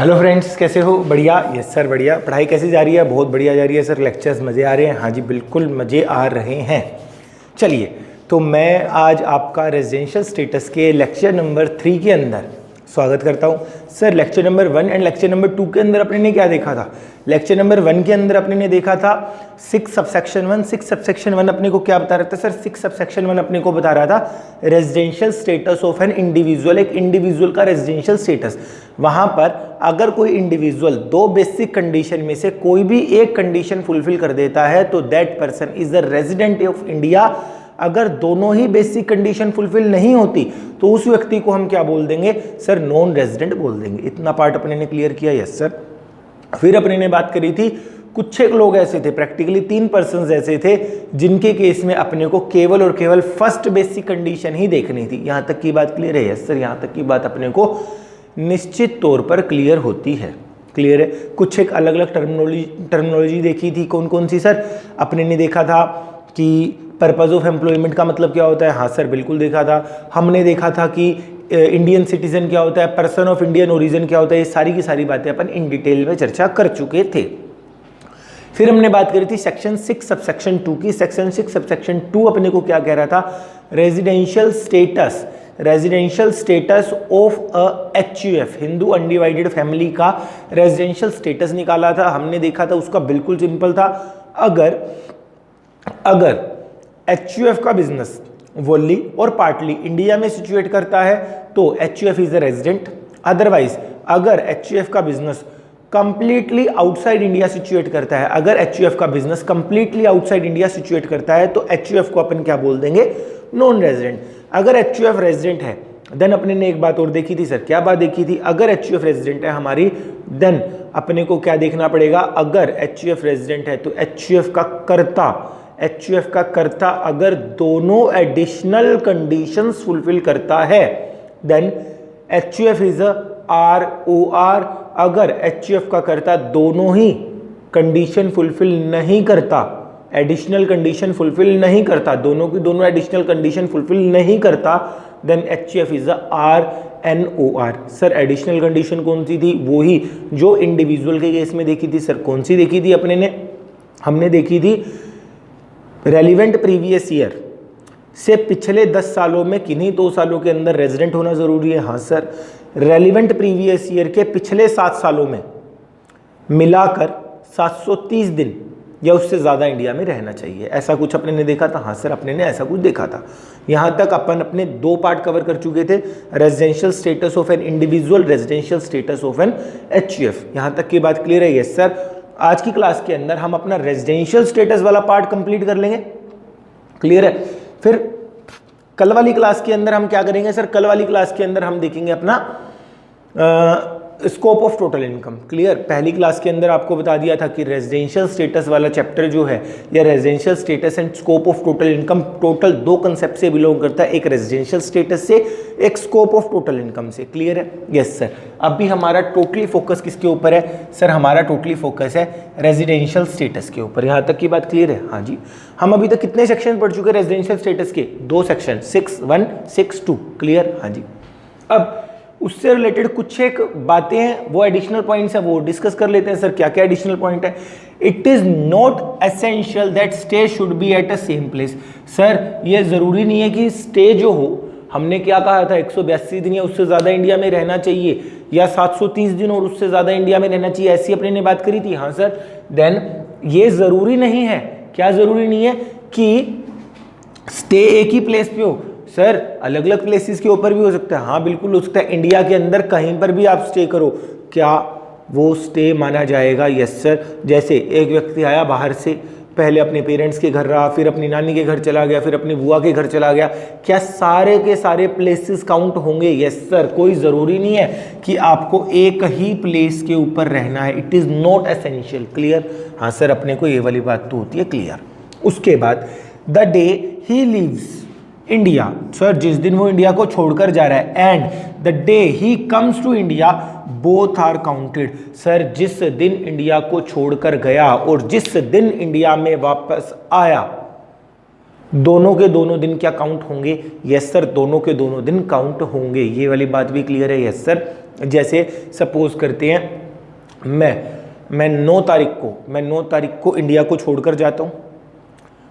Hello friends, कैसे हो? बढ़िया? यस सर, बढ़िया। पढ़ाई कैसी जा रही है? बहुत बढ़िया जा रही है सर। लेक्चर्स मज़े आ रहे हैं? हाँ जी, बिल्कुल मज़े आ रहे हैं। चलिए, तो मैं आज आपका रेजिडेंशियल स्टेटस के लेक्चर नंबर 3 के अंदर स्वागत करता हूँ। Sir, lecture number 1 and lecture number 2 के अंदर अपने ने क्या देखा था? लेक्चर नंबर 1 के अंदर अपने ने देखा था 6 सबसेक्शन 1। 6 सबसेक्शन 1 अपने को क्या बता रहा था सर? 6 सबसेक्शन 1 अपने को बता रहा था residential status of an individual. एक इंडिविजुअल का रेजिडेंशियल स्टेटस, वहां पर अगर कोई इंडिविजुअल दो बेसिक कंडीशन में से कोई भी एक कंडीशन फुलफिल कर देता है तो that person is the resident of India. अगर दोनों ही बेसिक कंडीशन फुलफिल नहीं होती तो उस व्यक्ति को हम क्या बोल देंगे सर? नॉन रेजिडेंट बोल देंगे। इतना पार्ट अपने ने क्लियर किया? Yes sir. फिर अपने ने बात करी थी कुछ एक लोग ऐसे थे, प्रैक्टिकली 3 पर्सन्स ऐसे थे जिनके केस में अपने को केवल और केवल फर्स्ट बेसिक कंडीशन ही देखनी थी। यहां तक की बात क्लियर है? यस सर, यहां तक की बात अपने को निश्चित तौर पर क्लियर होती है। क्लियर है? कुछ एक अलग अलग टर्मिनोलॉजी देखी थी। कौन कौन सी सर? अपने ने देखा था कि पर्पज ऑफ एम्प्लॉयमेंट का मतलब क्या होता है। हाँ सर, बिल्कुल देखा था। हमने देखा था कि इंडियन सिटीजन क्या होता है, पर्सन ऑफ इंडियन ओरिजिन क्या होता है। ये सारी की सारी बातें अपन इन डिटेल में चर्चा कर चुके थे। फिर हमने बात करी थी सेक्शन 6 सबसेक्शन 2 की। सेक्शन 6 सबसेक्शन 2 अपने को क्या कह रहा था? Residential status of a HUF, Hindu undivided family का रेजिडेंशियल स्टेटस निकाला था। हमने देखा था उसका बिल्कुल सिंपल था। अगर HUF का बिजनेस वोनली और पार्टली इंडिया में सिचुएट करता है तो HUF is a resident. Otherwise अगर HUF का business completely outside India situate करता है, अगर HUF का business completely outside India situate करता है तो HUF को अपन क्या बोल देंगे? Non resident. अगर HUF रेजिडेंट है देन अपने ने एक बात और देखी थी सर। क्या बात देखी थी? अगर HUF रेजिडेंट है हमारी देन अपने को क्या देखना पड़ेगा? अगर HUF रेजिडेंट है तो HUF का कर्ता अगर दोनों एडिशनल कंडीशंस फुलफिल करता है then HUF is a ROR। अगर HUF का कर्ता दोनों ही कंडीशन फुलफिल नहीं करता, एडिशनल कंडीशन फुलफिल नहीं करता, दोनों की दोनों एडिशनल कंडीशन फुलफिल नहीं करता then HUF is a RNOR। Sir, additional condition कौन सी थी? वो ही जो इंडिविजुअल के केस में देखी थी सर। कौन सी देखी थी अपने ने? हमने देखी थी रेलिवेंट प्रीवियस ईयर से पिछले 10 सालों में किन्हीं 2 सालों के अंदर रेजिडेंट होना जरूरी है। हाँ सर, रेलिवेंट प्रीवियस ईयर के पिछले 7 सालों में मिलाकर 730 दिन या उससे ज़्यादा इंडिया में रहना चाहिए। ऐसा कुछ अपने ने देखा था? हाँ सर, अपने ने ऐसा कुछ देखा था। यहाँ तक अपन अपने 2 पार्ट कवर कर चुके थे, residential status of an individual, residential status of an HUF। यहाँ तक की बात क्लियर है? Yes sir. आज की क्लास के अंदर हम अपना रेजिडेंशियल स्टेटस वाला पार्ट कंप्लीट कर लेंगे। क्लियर है? फिर कल वाली क्लास के अंदर हम क्या करेंगे सर? कल वाली क्लास के अंदर हम देखेंगे अपना scope of total income. Clear? पहली क्लास के अंदर आपको बता दिया था कि रेजिडेंशियल स्टेटस वाला चैप्टर जो है या residential status and scope of total income total 2 concept से बिलोंग करता है, एक रेजिडेंशियल स्टेटस से, एक स्कोप ऑफ टोटल इनकम से। क्लियर है? Yes sir. अभी हमारा टोटली फोकस किसके ऊपर है सर? हमारा टोटली फोकस है रेजिडेंशियल स्टेटस के ऊपर। यहाँ तक की बात क्लियर है? हाँ जी। हम अभी तक कितने सेक्शन पढ़ चुके हैं रेजिडेंशियल स्टेटस के? 2 सेक्शन, 6(1), 6(2). क्लियर? हाँ जी। अब उससे रिलेटेड कुछ एक बातें हैं, वो एडिशनल पॉइंट्स हैं, वो डिस्कस कर लेते हैं सर। क्या क्या एडिशनल पॉइंट है? It is not essential that stay should be at a same place. Sir, ये जरूरी नहीं है कि स्टे जो हो, हमने क्या कहा था 182 दिन या उससे ज्यादा इंडिया में रहना चाहिए या 730 दिन और उससे ज्यादा इंडिया में रहना चाहिए, ऐसी अपने ने बात करी थी। हाँ सर। देन ये जरूरी नहीं है, क्या जरूरी नहीं है कि स्टे एक ही प्लेस पे हो सर? अलग अलग प्लेसेस के ऊपर भी हो सकता है। हाँ बिल्कुल हो सकता है। इंडिया के अंदर कहीं पर भी आप स्टे करो, क्या वो स्टे माना जाएगा? Yes sir. जैसे एक व्यक्ति आया बाहर से, पहले अपने पेरेंट्स के घर रहा, फिर अपनी नानी के घर चला गया, फिर अपनी बुआ के घर चला गया, क्या सारे के सारे प्लेसेस काउंट होंगे? Yes sir. कोई ज़रूरी नहीं है कि आपको एक ही प्लेस के ऊपर रहना है। It is not essential. Clear? हाँ सर, अपने को ये वाली बात तो होती है क्लियर। उसके बाद the day he leaves India, sir जिस दिन वो इंडिया को छोड़कर जा रहा है, and the day he comes to India both are counted. Sir, जिस दिन इंडिया को छोड़कर गया और जिस दिन इंडिया में वापस आया दोनों के दोनों दिन क्या काउंट होंगे? यस सर, दोनों के दोनों दिन काउंट होंगे। ये वाली बात भी क्लियर है? Yes sir. जैसे सपोज करते हैं मैं 9 तारीख को इंडिया को छोड़कर जाता हूँ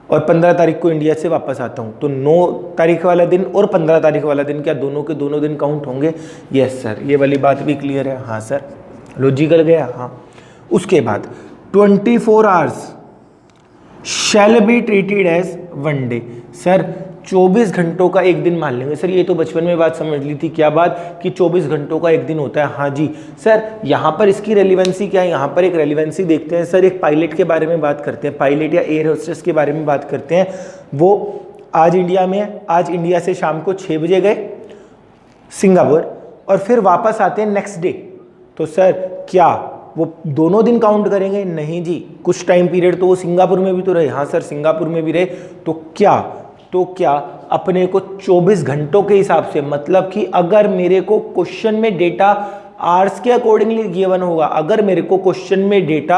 और 15 तारीख को इंडिया से वापस आता हूँ, तो 9 तारीख वाला दिन और 15 तारीख वाला दिन क्या दोनों के दोनों दिन काउंट होंगे? Yes sir. ये वाली बात भी क्लियर है? हाँ सर। लॉजिकल गया? हाँ। उसके बाद 24 hours shall be treated as one day. Sir 24 घंटों का एक दिन मान लेंगे। सर ये तो बचपन में बात समझ ली थी, क्या बात कि 24 घंटों का एक दिन होता है। हाँ जी सर। यहाँ पर इसकी रेलिवेंसी क्या है? यहाँ पर एक रेलिवेंसी देखते हैं सर। एक पायलट के बारे में बात करते हैं, पायलट या एयर होस्टेस के बारे में बात करते हैं। वो आज इंडिया में है, आज इंडिया से शाम को 6 बजे गए सिंगापुर और फिर वापस आते हैं नेक्स्ट डे, तो सर क्या वो दोनों दिन काउंट करेंगे? नहीं जी, कुछ टाइम पीरियड तो वो सिंगापुर में भी तो रहे। हाँ सर, सिंगापुर में भी रहे। तो क्या अपने को 24 घंटों के हिसाब से, मतलब कि अगर मेरे को क्वेश्चन में डेटा आवर्स के अकॉर्डिंगली गिवन होगा, अगर मेरे को क्वेश्चन में डेटा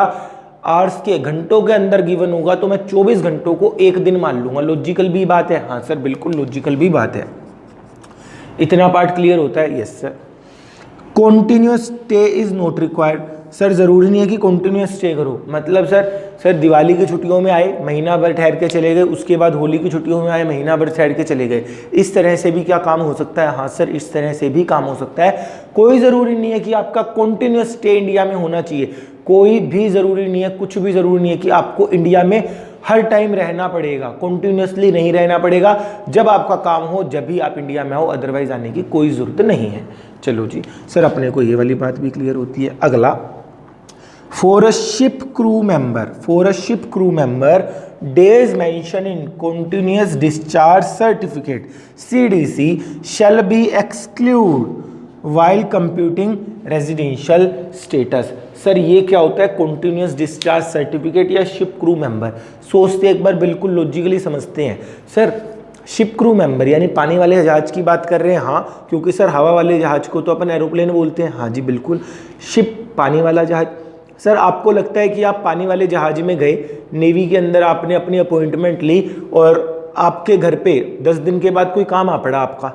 आवर्स के घंटों के अंदर गिवन होगा तो मैं 24 घंटों को एक दिन मान लूंगा। लॉजिकल भी बात है? हाँ सर, बिल्कुल लॉजिकल भी बात है। इतना पार्ट क्लियर होता है? Yes sir. Continuous stay is not required. Sir जरूरी नहीं है कि कॉन्टिन्यूस स्टे करो, मतलब सर दिवाली की छुट्टियों में आए, महीना भर ठहर के चले गए, उसके बाद होली की छुट्टियों में आए, महीना भर ठहर के चले गए। इस तरह से भी क्या काम हो सकता है? हाँ सर, इस तरह से भी काम हो सकता है। कोई ज़रूरी नहीं है कि आपका कॉन्टिन्यूस स्टे इंडिया में होना चाहिए, कोई भी ज़रूरी नहीं है, कुछ भी ज़रूरी नहीं है कि आपको इंडिया में हर टाइम रहना पड़ेगा, कॉन्टिन्यूसली नहीं रहना पड़ेगा। जब आपका काम हो जब भी आप इंडिया में आओ, अदरवाइज आने की कोई ज़रूरत नहीं है। चलो जी सर, अपने को ये वाली बात भी क्लियर होती है। अगला, for a ship crew member days mention in continuous discharge certificate CDC shall be excluded while computing residential status। Sir ये क्या होता है? कंटिन्यूस डिस्चार्ज सर्टिफिकेट या शिप क्रू मेंबर। सोचते एक बार, बिल्कुल लॉजिकली समझते हैं। सर शिप क्रू मेंबर यानी पानी वाले जहाज की बात कर रहे हैं? हाँ, क्योंकि सर हवा वाले जहाज को तो अपन एरोप्लेन बोलते हैं। हाँ जी बिल्कुल। शिप पानी वाला जहाज। सर आपको लगता है कि आप पानी वाले जहाज में गए, नेवी के अंदर आपने अपनी अपॉइंटमेंट ली और आपके घर पे 10 दिन के बाद कोई काम आ पड़ा आपका,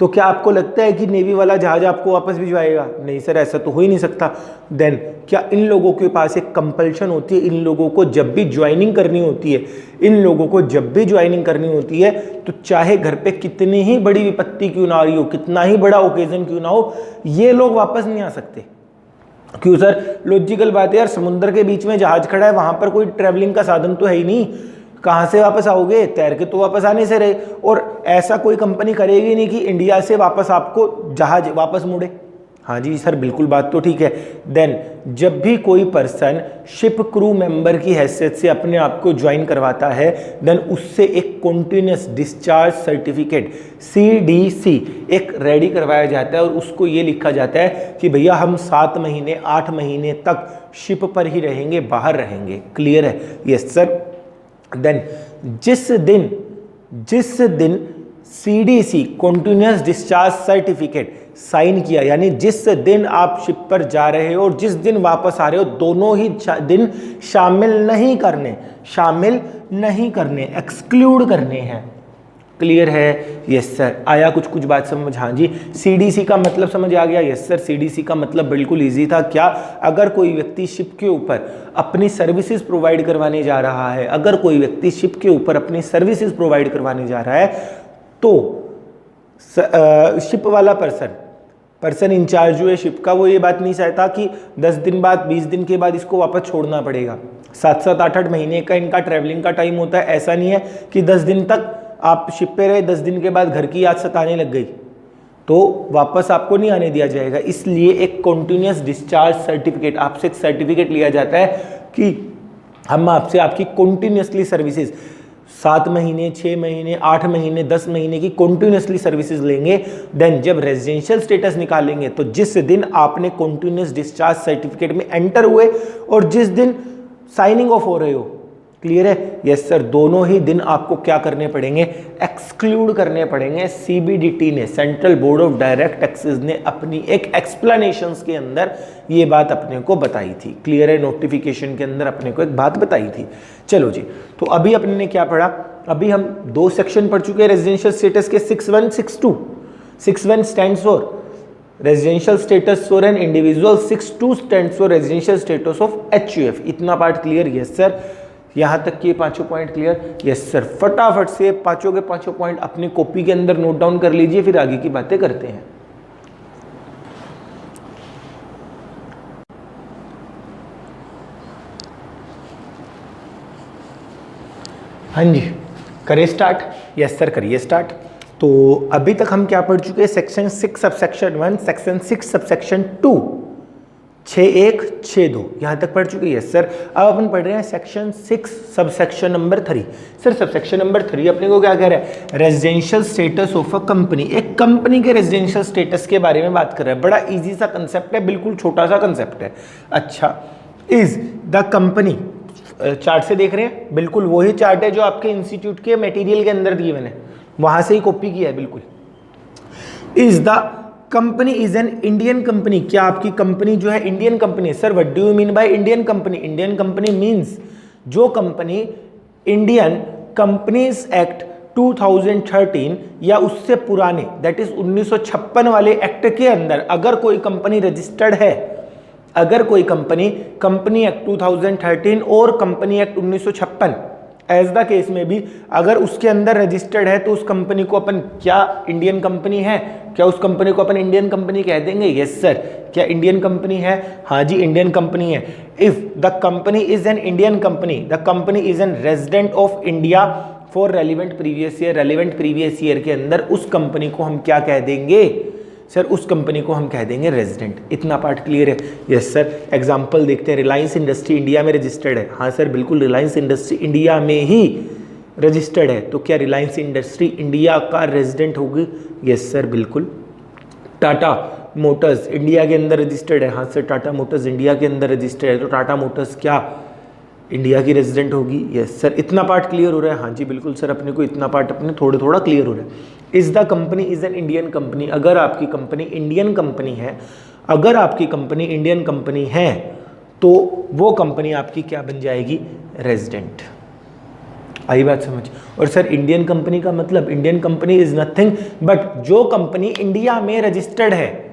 तो क्या आपको लगता है कि नेवी वाला जहाज आपको वापस भिजवाएगा? नहीं सर, ऐसा तो हो ही नहीं सकता। देन क्या इन लोगों के पास एक कंपल्शन होती है? इन लोगों को जब भी ज्वाइनिंग करनी होती है, तो चाहे घर पे कितनी ही बड़ी विपत्ति क्यों ना आ रही हो, कितना ही बड़ा ओकेजन क्यों ना हो, ये लोग वापस नहीं आ सकते। क्यों सर? लॉजिकल बात है यार, समुद्र के बीच में जहाज खड़ा है, वहां पर कोई ट्रैवलिंग का साधन तो है ही नहीं, कहाँ से वापस आओगे? तैर के तो वापस आने से रहे। और ऐसा कोई कंपनी करेगी नहीं कि इंडिया से वापस आपको जहाज वापस मुड़े। हाँ जी सर, बिल्कुल बात तो ठीक है। देन जब भी कोई पर्सन शिप क्रू मेंबर की हैसियत से अपने आप को ज्वाइन करवाता है, देन उससे एक कॉन्टिन्यूस डिस्चार्ज सर्टिफिकेट CDC एक रेडी करवाया जाता है और उसको ये लिखा जाता है कि भैया हम 7 महीने 8 महीने तक शिप पर ही रहेंगे, बाहर रहेंगे। क्लियर है? Yes sir. देन जिस दिन CDC continuous discharge certificate sign किया, यानी जिस दिन आप शिप पर जा रहे हो और जिस दिन वापस आ रहे हो, दोनों ही दिन शामिल नहीं करने, एक्सक्लूड करने हैं। क्लियर है? Yes sir. आया कुछ बात समझ? हाँ जी। CDC का मतलब समझ आ गया? Yes sir. CDC का मतलब बिल्कुल इजी था। क्या? अगर कोई व्यक्ति शिप के ऊपर अपनी सर्विसेज प्रोवाइड करवाने जा रहा है, तो शिप वाला पर्सन इंचार्ज जो है शिप का, वो ये बात नहीं चाहता कि 10 दिन बाद 20 दिन के बाद इसको वापस छोड़ना पड़ेगा। 7-7 8-8 महीने का इनका ट्रैवलिंग का टाइम होता है। ऐसा नहीं है कि 10 दिन तक आप शिप पे रहे, 10 दिन के बाद घर की याद सताने लग गई तो वापस आपको नहीं आने दिया जाएगा। इसलिए एक कॉन्टिन्यूस डिस्चार्ज सर्टिफिकेट, आपसे एक सर्टिफिकेट लिया जाता है कि हम आपसे आपकी कॉन्टिन्यूसली सर्विसेज 7 महीने, 6 महीने, 8 महीने, 10 महीने की कॉन्टिन्यूसली सर्विसेज लेंगे। देन जब रेजिडेंशियल स्टेटस निकालेंगे, तो जिस दिन आपने कॉन्टिन्यूस डिस्चार्ज सर्टिफिकेट में एंटर हुए और जिस दिन साइनिंग ऑफ हो रहे हो, क्लियर है? Yes sir. दोनों ही दिन आपको क्या करने पड़ेंगे? एक्सक्लूड करने पड़ेंगे। CBDT ने, central board of direct taxes ने अपनी एक एक्सप्लेनेशंस के अंदर ये बात अपने को बताई थी। क्लियर है? नोटिफिकेशन के अंदर अपने को एक बात बताई थी। चलो जी, तो अभी अपने ने क्या पढ़ा? अभी हम 2 सेक्शन पढ़ चुके हैं रेजिडेंशियल स्टेटस के, 6.1 6.2। 6.1 stands for residential status for an individual, 6.2 stands for residential status of HUF। इतना पार्ट क्लियर? Yes sir. यहाँ तक के 5 पॉइंट क्लियर? Yes sir. फटाफट से 5 के 5 पॉइंट अपनी कॉपी के अंदर नोट डाउन कर लीजिए, फिर आगे की बातें करते हैं। हाँ जी, करिए स्टार्ट। यस सर, करिए स्टार्ट। तो अभी तक हम क्या पढ़ चुके हैं? सेक्शन 6 सबसेक्शन 1, सेक्शन 6 सबसेक्शन 2, 6.1 6.2 यहाँ तक पढ़ चुके हैं। Yes sir. अब अपन पढ़ रहे हैं section 6 subsection number 3। Sir subsection number 3 अपने को क्या कह रहा है? Residential status of a company. एक कंपनी के रेजिडेंशियल स्टेटस के बारे में बात कर रहा है। बड़ा इजी सा कंसेप्ट है, बिल्कुल छोटा सा कंसेप्ट है। अच्छा, इज द कंपनी, चार्ट से देख रहे हैं, बिल्कुल वही चार्ट है जो आपके इंस्टीट्यूट के मटेरियल के अंदर दिए मैंने, वहां से ही कॉपी किया है बिल्कुल। Is the company is an Indian company. क्या आपकी कंपनी जो है इंडियन कंपनी है? Sir what do you mean by Indian company? Indian company means जो कंपनी इंडियन कंपनीज एक्ट 2013 या उससे पुराने, दैट इज 1956 वाले एक्ट के अंदर अगर कोई कंपनी रजिस्टर्ड है, अगर कोई कंपनी एक्ट 2013 और company act 1956 as the case में भी अगर उसके अंदर रजिस्टर्ड है, तो उस कंपनी को अपन क्या इंडियन कंपनी है? क्या उस कंपनी को अपन इंडियन कंपनी कह देंगे? Yes sir. क्या इंडियन कंपनी है? हाँ जी, इंडियन कंपनी है। If the company is an Indian company, the company is an resident of India for relevant previous year, relevant previous year के अंदर उस कंपनी को हम क्या कह देंगे? सर उस कंपनी को हम कह देंगे रेजिडेंट। इतना पार्ट क्लियर है? Yes sir. एग्जांपल देखते हैं। रिलायंस इंडस्ट्री इंडिया में रजिस्टर्ड है। हाँ सर बिल्कुल, रिलायंस इंडस्ट्री इंडिया में ही रजिस्टर्ड है, तो क्या रिलायंस इंडस्ट्री इंडिया का रेजिडेंट होगी? यस सर बिल्कुल। टाटा मोटर्स इंडिया के अंदर रजिस्टर्ड है। हाँ सर, टाटा मोटर्स इंडिया के अंदर रजिस्टर्ड है, तो टाटा मोटर्स क्या इंडिया की रेजिडेंट होगी? Yes sir. इतना पार्ट क्लियर हो रहा है? हाँ जी बिल्कुल सर, अपने को इतना पार्ट अपने थोड़ा क्लियर हो रहा है। Is the company is an Indian company. अगर आपकी कंपनी इंडियन कंपनी है, अगर आपकी कंपनी इंडियन कंपनी है, तो वो कंपनी आपकी क्या बन जाएगी? रेजिडेंट। आई बात समझ? और सर इंडियन कंपनी का मतलब, Indian company is nothing but जो कंपनी इंडिया में रजिस्टर्ड है।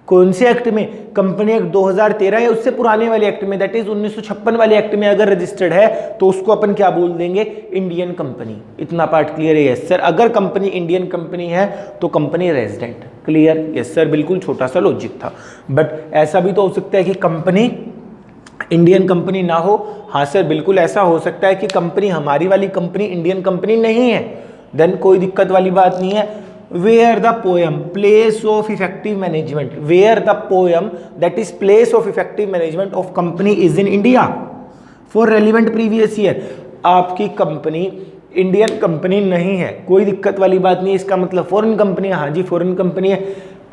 कौन से एक्ट में? कंपनी एक्ट 2013 या उससे पुराने वाले एक्ट में, दैट इज 1956 वाले एक्ट में अगर रजिस्टर्ड है, तो उसको अपन क्या बोल देंगे? Indian company. इतना पार्ट क्लियर है? Yes sir. अगर कंपनी इंडियन कंपनी है तो company resident. Clear? Yes sir बिल्कुल, छोटा सा लॉजिक था। बट ऐसा भी तो हो सकता है कि कंपनी इंडियन कंपनी ना हो। हाँ सर बिल्कुल, ऐसा हो सकता है कि कंपनी, हमारी वाली कंपनी इंडियन कंपनी नहीं है, देन कोई दिक्कत वाली बात नहीं है। Where the poem place of effective management, where the poem that is place of effective management of company is in India for relevant previous year। आपकी कंपनी इंडियन कंपनी नहीं है, कोई दिक्कत वाली बात नहीं है। इसका मतलब फॉरेन कंपनी है। हाँ जी फॉरेन कंपनी है।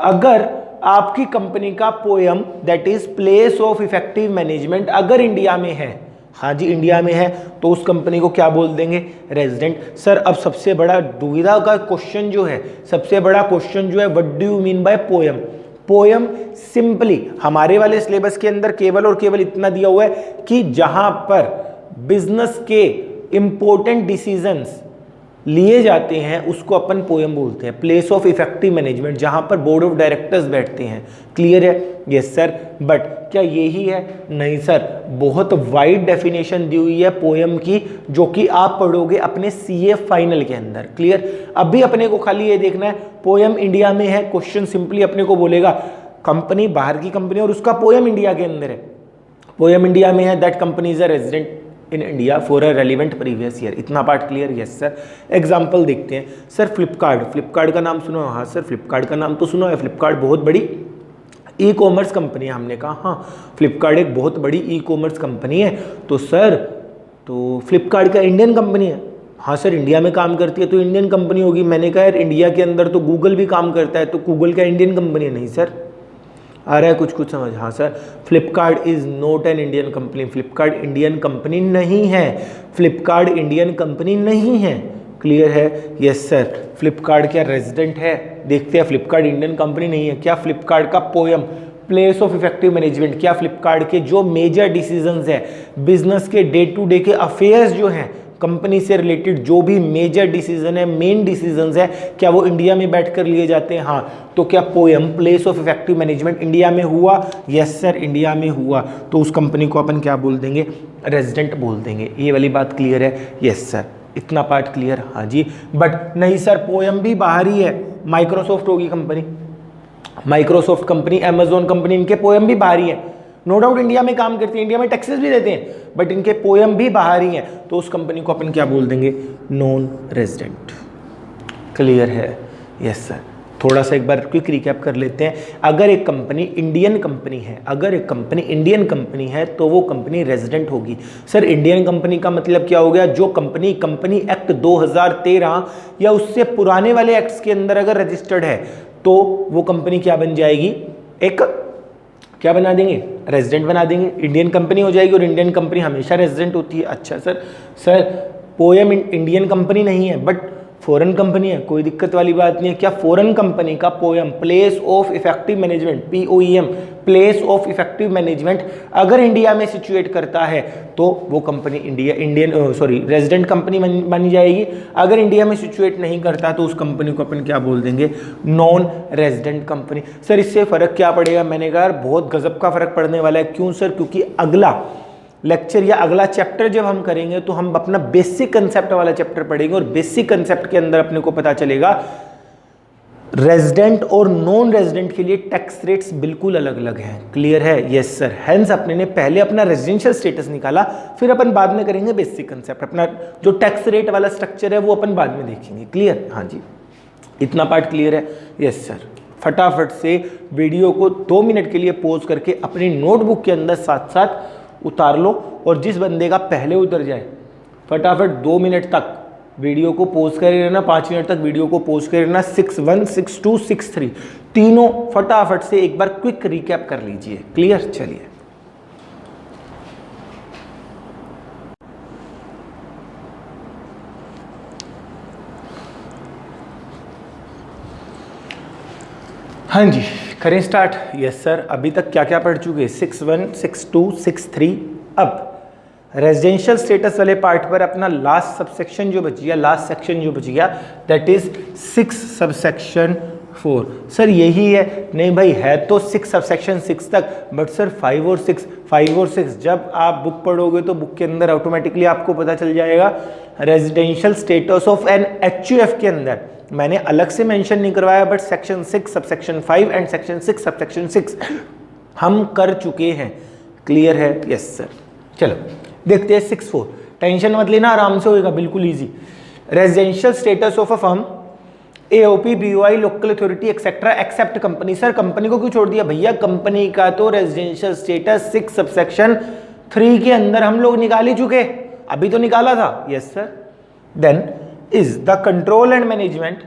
अगर आपकी कंपनी का poem that is place of effective management अगर इंडिया में है, हाँ जी इंडिया में है, तो उस कंपनी को क्या बोल देंगे? रेजिडेंट। सर अब सबसे बड़ा दुविधा का क्वेश्चन जो है, सबसे बड़ा क्वेश्चन जो है, what do you mean by poem? Poem simply हमारे वाले सिलेबस के अंदर केवल और केवल इतना दिया हुआ है कि जहां पर बिजनेस के इंपॉर्टेंट डिसीजंस लिए जाते हैं उसको अपन पोएम बोलते हैं। प्लेस ऑफ इफेक्टिव मैनेजमेंट, जहां पर बोर्ड ऑफ डायरेक्टर्स बैठते हैं। क्लियर है? Yes sir. बट क्या यही है? नहीं सर, बहुत वाइड डेफिनेशन दी हुई है पोएम की, जो कि आप पढ़ोगे अपने CA फाइनल के अंदर। क्लियर? अभी अपने को खाली ये देखना है पोएम इंडिया में है, क्वेश्चन सिंपली अपने को बोलेगा कंपनी बाहर की कंपनी और उसका पोएम इंडिया के अंदर है, पोएम इंडिया में है, that company is a resident in India for a relevant previous year. इतना part clear? Yes sir. Example देखते हैं। सर फ्लिपकार्ट का नाम सुना? हाँ सर फ्लिपकार्ट का नाम तो सुना है। फ्लिपकार्ट बहुत बड़ी ई कॉमर्स कंपनी है। हमने कहा हाँ फ्लिपकार्ट एक बहुत बड़ी ई कॉमर्स कंपनी है। तो सर तो फ्लिपकार्ट का इंडियन कंपनी है? हाँ सर इंडिया में काम करती है तो इंडियन कंपनी होगी। मैंने कहा यार इंडिया के अंदर तो गूगल भी काम करता है, तो गूगल का इंडियन कंपनी है? नहीं सर। आ रहा है कुछ समझ? हाँ sir. Flipkart is not an Indian company. Flipkart Indian company नहीं है। फ्लिपकार्ट इंडियन कंपनी नहीं है। क्लियर है? Yes sir. फ्लिपकार्ट क्या रेजिडेंट है? देखते हैं। फ्लिपकार्ट इंडियन कंपनी नहीं है। क्या फ्लिपकार्ट का poem place of effective management, क्या फ्लिपकार्ट के जो मेजर डिसीजंस है, बिजनेस के डे टू डे के अफेयर्स जो हैं, कंपनी से रिलेटेड जो भी मेजर डिसीजन है, मेन डिसीजंस है, क्या वो इंडिया में बैठकर लिए जाते हैं? हाँ। तो क्या poem place of effective management India में हुआ? यस सर, इंडिया में हुआ। तो उस कंपनी को अपन क्या बोल देंगे? रेजिडेंट बोल देंगे। ये वाली बात क्लियर है? यस सर, इतना पार्ट क्लियर? हाँ जी। बट नहीं सर, पोएम भी बाहर ही है, माइक्रोसॉफ्ट होगी company, Microsoft company, Amazon company, इनके पोएम भी बाहर ही है। नो डाउट इंडिया में काम करती है, इंडिया में टैक्सेस भी देते हैं, बट इनके पोएम भी बाहर ही हैं। तो उस कंपनी को अपन क्या बोल देंगे? Non resident. क्लियर है? Yes sir. थोड़ा सा एक बार क्विक रिकैप कर लेते हैं। अगर एक कंपनी इंडियन कंपनी है, अगर एक कंपनी इंडियन कंपनी है तो वो कंपनी रेजिडेंट होगी। सर इंडियन कंपनी का मतलब क्या हो गया? जो कंपनी कंपनी एक्ट 2013 या उससे पुराने वाले एक्ट्स के अंदर अगर रजिस्टर्ड है तो वो कंपनी क्या बन जाएगी? एक क्या बना देंगे? रेजिडेंट बना देंगे, इंडियन कंपनी हो जाएगी। और इंडियन कंपनी हमेशा रेजिडेंट होती है। अच्छा sir, sir poem Indian company नहीं है बट फॉरेन कंपनी है, कोई दिक्कत वाली बात नहीं है। क्या फॉरेन कंपनी का poem place of effective management, POEM, place of effective management अगर इंडिया में सिचुएट करता है तो वो कंपनी रेजिडेंट कंपनी बनी जाएगी। अगर इंडिया में सिचुएट नहीं करता तो उस कंपनी को अपन क्या बोल देंगे? Non resident company. सर इससे फर्क क्या पड़ेगा? मैंने कहा बहुत गजब का फर्क पड़ने वाला है। क्यों सर? क्योंकि अगला लेक्चर या अगला चैप्टर जब हम करेंगे तो हम अपना बेसिक कंसेप्ट वाला चैप्टर पढ़ेंगे और बेसिक कंसेप्ट के अंदर अपने को पता चलेगा रेजिडेंट और नॉन रेजिडेंट के लिए टैक्स रेट्स बिल्कुल अलग अलग हैं। क्लियर है? Yes sir. हेंस अपने ने पहले अपना रेजिडेंशियल स्टेटस निकाला, फिर अपन बाद में करेंगे बेसिक कंसेप्ट। अपना जो टैक्स रेट वाला स्ट्रक्चर है वो अपन बाद में देखेंगे। क्लियर? हाँ जी, इतना पार्ट क्लियर है? Yes sir. फटाफट से वीडियो को 2 मिनट के लिए पॉज करके अपनी नोटबुक के अंदर साथ साथ उतार लो, और जिस बंदे का पहले उतर जाए फटाफट 2 मिनट तक वीडियो को पोज कर रहना, 5 मिनट तक वीडियो को पोज कर रहना। 61, 62, 63 तीनों फटाफट से एक बार क्विक रिकैप कर लीजिए। क्लियर? चलिए हाँ जी, करें स्टार्ट। Yes sir. अभी तक क्या क्या पढ़ चुके? 61, 62, 63। अब रेजिडेंशियल स्टेटस वाले पार्ट पर अपना लास्ट सबसेक्शन जो बच गया, लास्ट सेक्शन जो बच गया, दैट इज 6 सबसेक्शन 4। सर यही है? नहीं भाई, है तो 6 सबसेक्शन 6 तक, बट सर 5 और 6 जब आप बुक पढ़ोगे तो बुक के अंदर ऑटोमेटिकली आपको पता चल जाएगा। Residential status of an HUF के अंदर मैंने अलग से मेंशन नहीं करवाया, but section 6 subsection 5 and section 6 subsection 6 हम कर चुके हैं। क्लियर है? Yes sir. चलो देखते हैं 6.4। टेंशन मत लेना, आराम से होएगा, बिल्कुल easy. Residential status of a firm, AOP, BOI, local authority etcetera except company. Sir company को क्यों छोड़ दिया? भैया कंपनी का तो रेजिडेंशियल स्टेटस 6 सबसेक्शन 3 के अंदर हम लोग निकाल ही चुके, अभी तो निकाला था। Yes sir. Then is the control and management,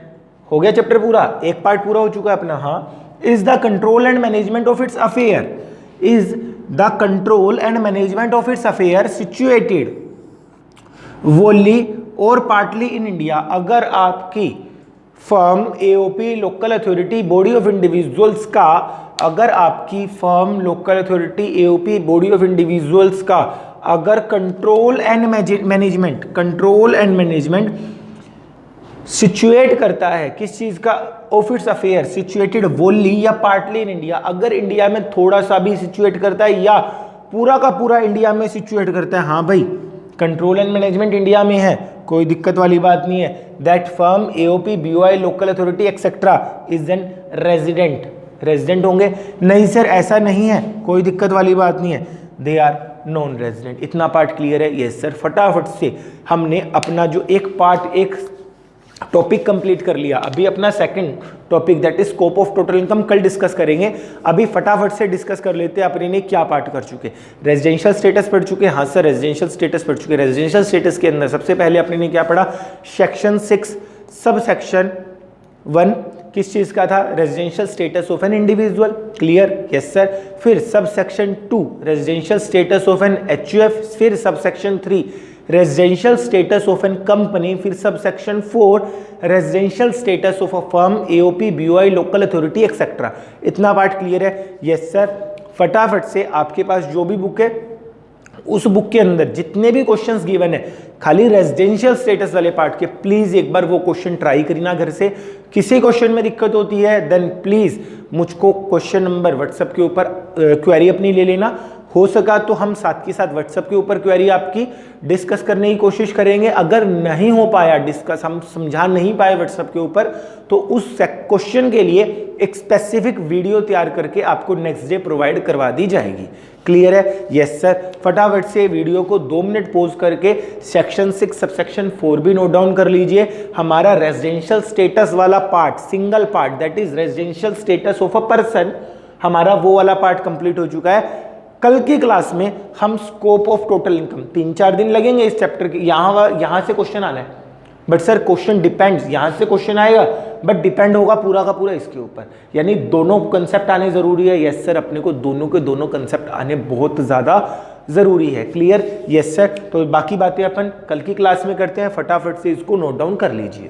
हो गया चैप्टर पूरा, एक पार्ट पूरा हो चुका है अपना। हाँ, is the control and management of its affair, is the control and management of its affair situated वोली और पार्टली इन इंडिया। अगर आपकी firm AOP, local authority, body of individuals का, अगर आपकी firm local authority, AOP, body of individuals का अगर control and management situate करता है, किस चीज का? ऑफ इट्स अफेयर सिचुएटेड वोली या पार्टली इन इंडिया। अगर इंडिया में थोड़ा सा भी सिचुएट करता है या पूरा का पूरा इंडिया में सिचुएट करता है, हाँ भाई कंट्रोल एंड मैनेजमेंट इंडिया में है, कोई दिक्कत वाली बात नहीं है। That firm AOP, BOI, local authority etcetera is an resident होंगे। नहीं सर ऐसा नहीं है, कोई दिक्कत वाली बात नहीं है, दे आर नॉन रेजिडेंट। इतना पार्ट क्लियर है? Yes sir. फटाफट से हमने अपना जो एक टॉपिक कंप्लीट कर लिया। अभी अपना second topic that is scope of total income कल डिस्कस करेंगे। अभी फटाफट से डिस्कस कर लेते हैं अपने ने क्या पार्ट कर चुके। रेजिडेंशियल स्टेटस पढ़ चुके? हाँ सर रेजिडेंशियल स्टेटस पढ़ चुके। रेजिडेंशियल स्टेटस के अंदर सबसे पहले अपने ने क्या पढ़ा? सेक्शन 6 सब सेक्शन 1 किस चीज का था? Residential status of an individual. Clear? Yes sir. फिर sub section 2 residential status of an HUF, फिर sub section 3 residential status of an company, फिर sub section 4 residential status of a firm AOP, BOI, local authority etcetera. इतना part clear है? Yes sir. फटाफट से आपके पास जो भी बुक है उस बुक के अंदर जितने भी क्वेश्चंस गिवन है खाली रेजिडेंशियल स्टेटस वाले पार्ट के, प्लीज एक बार वो क्वेश्चन ट्राई करना घर से। किसी क्वेश्चन में दिक्कत होती है देन प्लीज मुझको क्वेश्चन नंबर व्हाट्सएप के ऊपर क्वेरी अपनी ले लेना। हो सका तो हम साथ के साथ व्हाट्सएप के ऊपर क्वेरी आपकी डिस्कस करने की कोशिश करेंगे। अगर नहीं हो पाया डिस्कस, हम समझा नहीं पाए व्हाट्सएप के ऊपर, तो उस क्वेश्चन के लिए एक स्पेसिफिक वीडियो तैयार करके आपको नेक्स्ट डे प्रोवाइड करवा दी जाएगी। क्लियर है? Yes sir. फटाफट से वीडियो को 2 मिनट पॉज करके सेक्शन 6 सबसेक्शन 4 भी नोट डाउन कर लीजिए। हमारा रेजिडेंशियल स्टेटस वाला part, single part, that is residential status of a person, हमारा वो वाला पार्ट कंप्लीट हो चुका है। कल की क्लास में हम स्कोप ऑफ टोटल इनकम, 3-4 दिन लगेंगे इस चैप्टर के, यहां से क्वेश्चन आना है। बट सर क्वेश्चन डिपेंड्स, यहां से क्वेश्चन आएगा बट डिपेंड होगा पूरा का पूरा इसके ऊपर, यानी दोनों कंसेप्ट आने जरूरी है। यस सर, अपने को दोनों के दोनों कंसेप्ट आने बहुत ज्यादा जरूरी है। क्लियर? Yes sir. तो बाकी बातें अपन कल की क्लास में करते हैं, फटाफट से इसको नोट डाउन कर लीजिए।